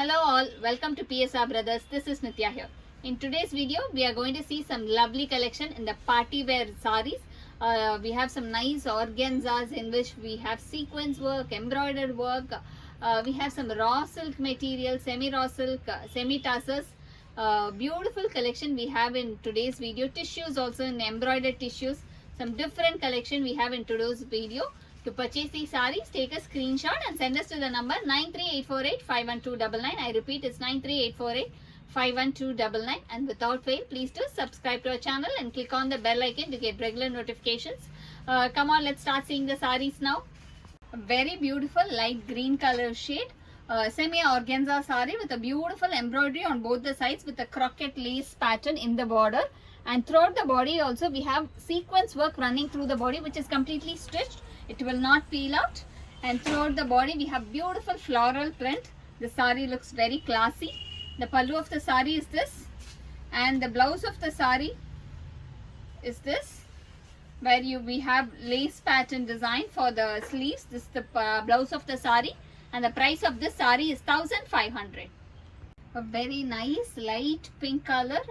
Hello all, welcome to PSR Brothers. This is Nitya here. In today's video, we are going to see some lovely collection in the party wear sarees. We have some nice organzas in which we have sequence work, embroidered work. We have some raw silk material, semi-raw silk, semi-tassels. Beautiful collection we have in today's video. Tissues also in embroidered tissues. Some different collection we have in today's video. To purchase these sarees, take a screenshot and send us to the number 93848-51299. I repeat, it's 93848-51299. And without fail, please do subscribe to our channel and click on the bell icon to get regular notifications. Come on, let's start seeing the sarees now. A very beautiful light green color shade. Semi-organza saree with a beautiful embroidery on both the sides with a croquette lace pattern in the border. And throughout the body also we have sequence work running through the body which is completely stitched. It will not peel out. And throughout the body we have beautiful floral print. The saree looks very classy. The pallu of the saree is this. And the blouse of the saree is this. Where we have lace pattern design for the sleeves. This is the blouse of the saree. And the price of this saree is 1500. A very nice light pink color.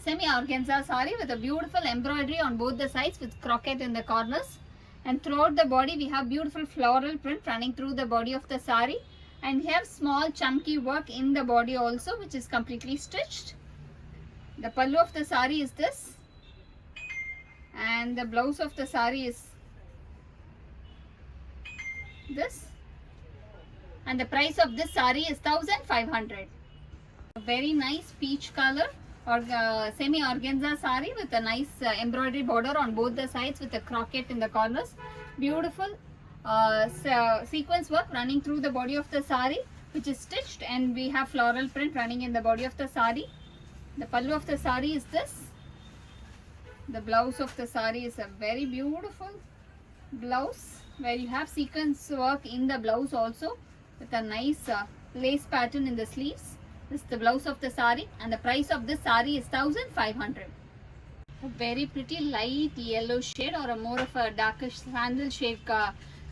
Semi-organza saree with a beautiful embroidery on both the sides with croquette in the corners. And throughout the body we have beautiful floral print running through the body of the saree. And we have small chunky work in the body also which is completely stitched. The pallu of the saree is this. And the blouse of the saree is this. And the price of this saree is 1500. A very nice peach color or semi-organza saree with a nice embroidery border on both the sides with a croquette in the corners. Beautiful sequence work running through the body of the saree which is stitched, and we have floral print running in the body of the saree. The pallu of the saree is this. The blouse of the saree is a very beautiful blouse where you have sequence work in the blouse also with a nice lace pattern in the sleeves. This is the blouse of the saree, and the price of this saree is 1500. A very pretty light yellow shade or a more of a darkish sandal shade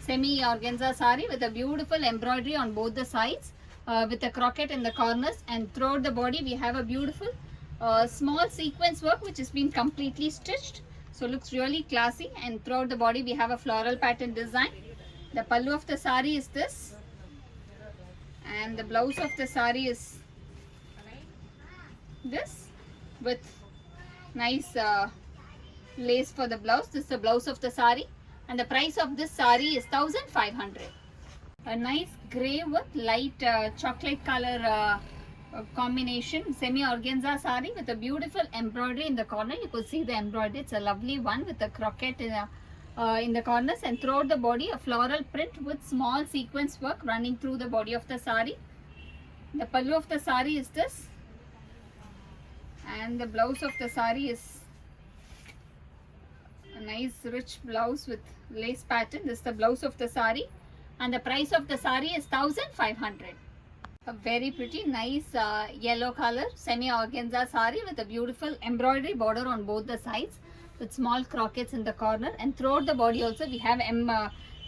semi-organza saree with a beautiful embroidery on both the sides with a croquette in the corners, and throughout the body we have a beautiful small sequence work which has been completely stitched. So looks really classy, and throughout the body we have a floral pattern design. The pallu of the saree is this. And the blouse of the saree is this with nice lace for the blouse. This is the blouse of the saree, and the price of this saree is 1500. A nice grey with light chocolate color combination semi-organza saree with a beautiful embroidery in the corner. You could see the embroidery. It's a lovely one with a croquette in the corners, and throughout the body a floral print with small sequence work running through the body of the saree. The pallu of the saree is this. And the blouse of the saree is a nice rich blouse with lace pattern. This is the blouse of the saree, and the price of the saree is 1500. A very pretty nice yellow color semi-organza saree with a beautiful embroidery border on both the sides with small croquettes in the corner, and throughout the body also we have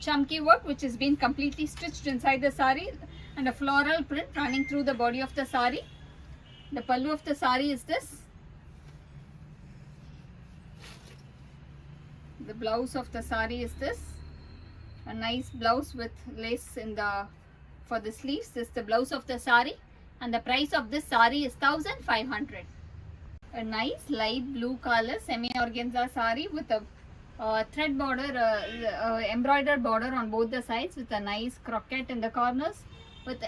chunky work which has been completely stitched inside the saree, and a floral print running through the body of the saree. The pallu of the saree is this. The blouse of the saree is this. A nice blouse with lace for the sleeves. This is the blouse of the saree, and the price of this saree is 1500. A nice light blue color semi-organza saree with a thread border, embroidered border on both the sides with a nice croquette in the corners with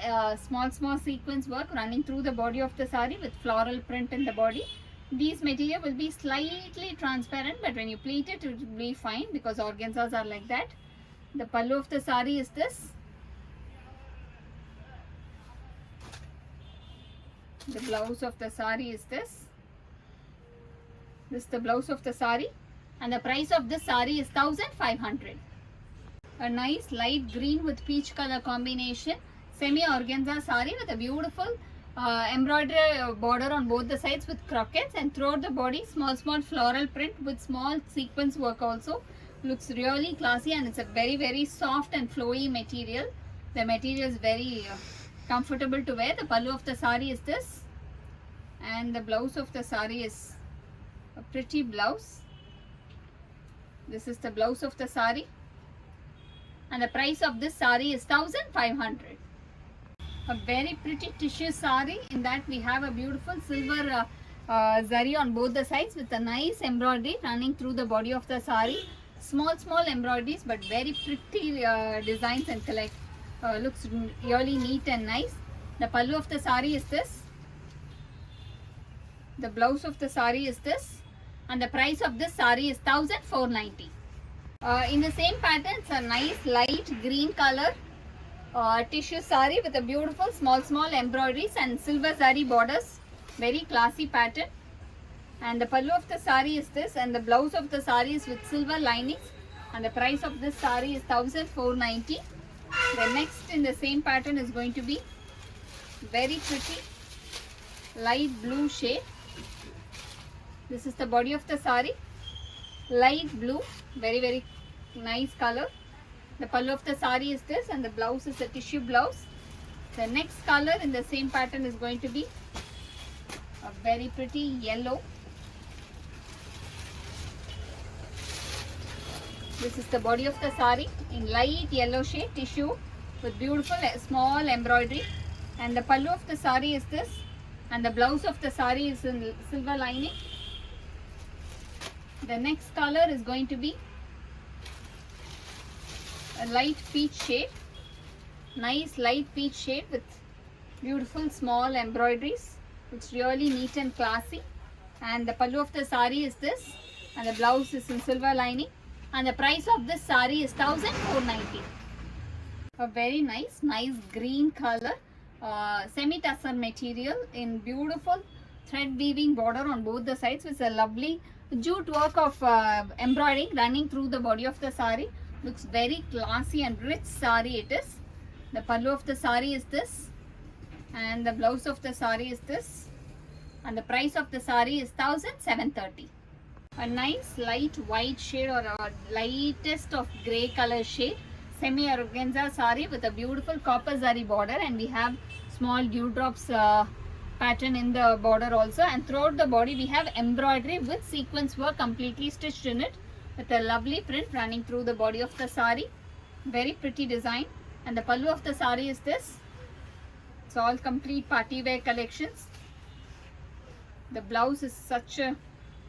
small sequence work running through the body of the saree with floral print in the body. These material will be slightly transparent, but when you pleat it, it will be fine because organzas are like that. The pallu of the saree is this. The blouse of the saree is this. This is the blouse of the saree, and the price of this saree is 1500. A nice light green with peach color combination semi-organza saree with a beautiful embroidery border on both the sides with croquettes, and throughout the body small floral print with small sequence work also. Looks really classy, and it's a very soft and flowy material. The material is very comfortable to wear. The pallu of the sari is this, and the blouse of the sari is a pretty blouse. This is the blouse of the sari, and the price of this sari is 1500. A very pretty tissue sari. In that we have a beautiful silver zari on both the sides with a nice embroidery running through the body of the sari. Small embroideries, but very pretty designs and collect. Looks really neat and nice. The pallu of the sari is this. The blouse of the sari is this, and the price of this sari is 1490. In the same pattern, it's a nice light green color tissue sari with a beautiful small embroideries and silver zari borders. Very classy pattern. And the pallu of the sari is this, and the blouse of the sari is with silver linings, and the price of this sari is 1490. The next in the same pattern is going to be very pretty light blue shade. This is the body of the sari, light blue, very nice color. The pallu of the sari is this, and the blouse is a tissue blouse. The next color in the same pattern is going to be a very pretty yellow. This is the body of the sari in light yellow shade tissue with beautiful small embroidery, and the pallu of the sari is this, and the blouse of the sari is in silver lining. The next color is going to be a light peach shade, nice light peach shade with beautiful small embroideries. It's really neat and classy, and the pallu of the sari is this, and the blouse is in silver lining, and the price of this sari is 1490. A very nice green color semi tussar material in beautiful thread weaving border on both the sides with a lovely jute work of embroidering running through the body of the sari. Looks very classy and rich sari it is. The pallu of the sari is this, and the blouse of the sari is this, and the price of the sari is 1730. A nice light white shade or a lightest of grey color shade, semi organza sari with a beautiful copper zari border, and we have small dewdrops pattern in the border also, and throughout the body we have embroidery with sequence work completely stitched in it with a lovely print running through the body of the sari. Very pretty design, and the pallu of the sari is this. It's all complete party wear collections. The blouse is such a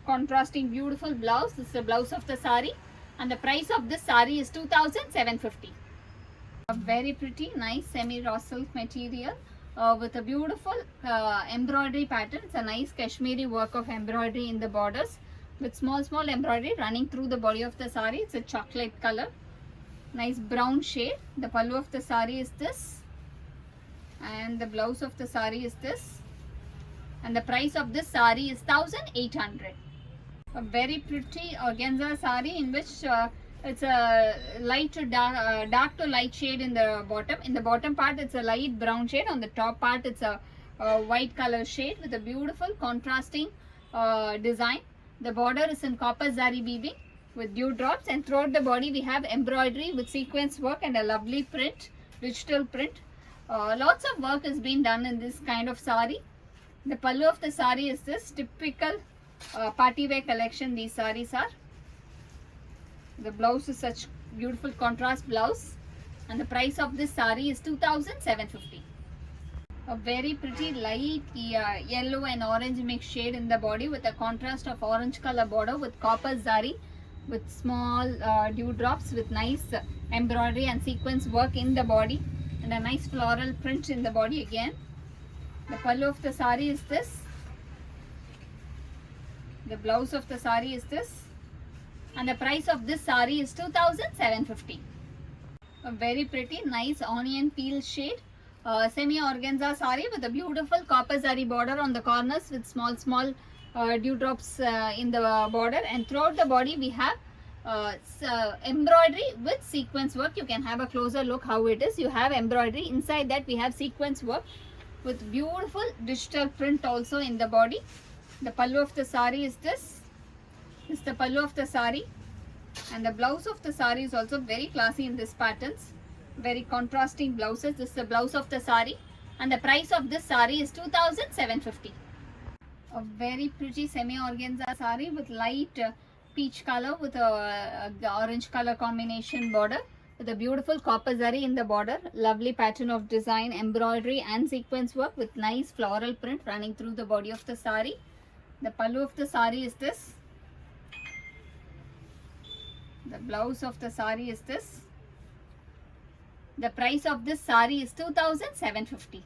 contrasting beautiful blouse. This is the blouse of the sari, and the price of this sari is 2750. A very pretty nice semi raw silk material with a beautiful embroidery pattern. It's a nice Kashmiri work of embroidery in the borders with small embroidery running through the body of the sari. It's a chocolate color, nice brown shade. The pallu of the sari is this, and the blouse of the sari is this, and the price of this sari is 1800. A very pretty organza sari in which it's a light to dark to light shade in the bottom. In the bottom part it's a light brown shade. On the top part it's a white color shade with a beautiful contrasting design. The border is in copper zari weaving with dewdrops, and throughout the body we have embroidery with sequence work and a lovely print, digital print. Lots of work has been done in this kind of sari. The pallu of the sari is this typical party wear collection. These saris are. The blouse is such beautiful contrast blouse, and the price of this sari is 2750. A very pretty light yellow and orange mixed shade in the body with a contrast of orange color border with copper zari with small dewdrops with nice embroidery and sequence work in the body, and a nice floral print in the body again. The pallu of the sari is this. The blouse of the sari is this, and the price of this sari is 2750. A very pretty nice onion peel shade semi organza sari with a beautiful copper zari border on the corners with small dewdrops in the border, and throughout the body we have embroidery with sequence work. You can have a closer look how it is. You have embroidery inside that. We have sequence work with beautiful digital print also in the body. The pallu of the sari is this. This is the pallu of the sari, and the blouse of the sari is also very classy in this patterns. Very contrasting blouses. This is the blouse of the sari, and the price of this saree is 2750. A very pretty semi organza saree with light peach color with a orange color combination border, with a beautiful copper zari in the border, lovely pattern of design, embroidery and sequence work with nice floral print running through the body of the saree. The pallu of the saree is this. The blouse of the saree is this. The price of this saree is 2750.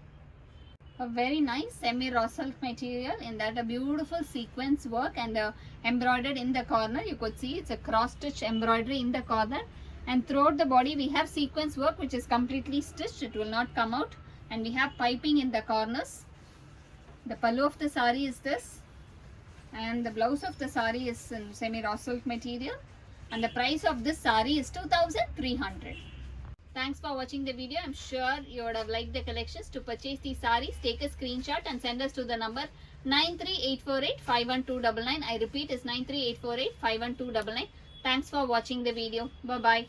A very nice semi raw silk material, in that a beautiful sequence work and embroidered in the corner. You could see it's a cross stitch embroidery in the corner, and throughout the body we have sequence work which is completely stitched. It will not come out, and we have piping in the corners. The pallu of the saree is this, and the blouse of the saree is in semi raw silk material, and the price of this saree is 2300. Thanks for watching the video. I'm sure you would have liked the collections. To purchase these sarees, take a screenshot and send us to the number 93848 51299. I repeat, is 93848 51299. Thanks for watching the video. Bye bye.